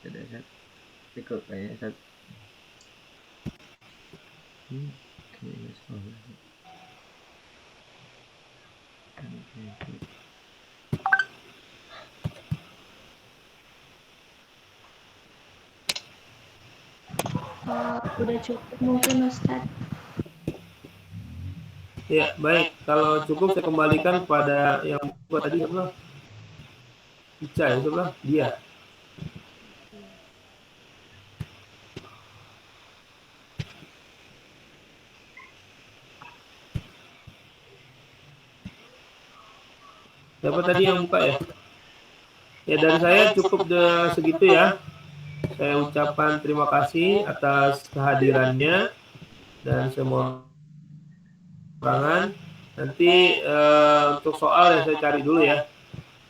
Tidak Ustaz. Cukup kayaknya Ustaz. Oke, soalnya. Udah cukup mungkin Ustaz. Ya, baik. Kalau cukup saya kembalikan kepada yang buat tadi apa? Ica ya, sebelah dia. Siapa tadi yang buka ya? Ya dari saya cukup segitu ya. Saya ucapkan terima kasih atas kehadirannya dan semua keterangan. Nanti untuk soal yang saya cari dulu ya.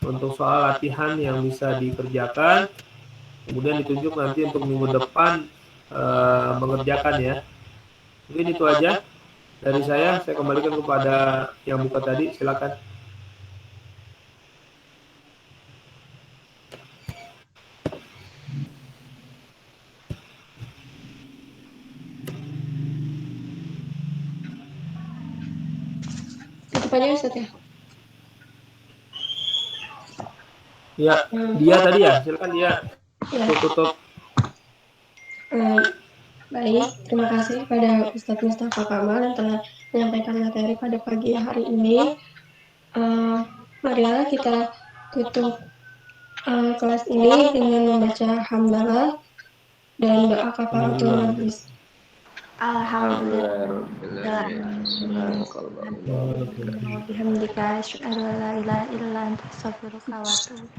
Untuk soal latihan yang bisa dikerjakan, kemudian ditunjuk nanti untuk minggu depan mengerjakan ya. Mungkin itu aja dari saya kembalikan kepada yang buka tadi, silakan. Tutup aja Ustaz ya. Ya, dia tadi ya, silakan dia tutup. Baik, terima kasih kepada Ustadz Mustafa Kamal yang telah menyampaikan materi pada pagi hari ini. Marilah kita tutup kelas ini dengan membaca hamdalah dan doa kafaratul majlis. Alhamdulillah. Alhamdulillah. Alhamdulillah.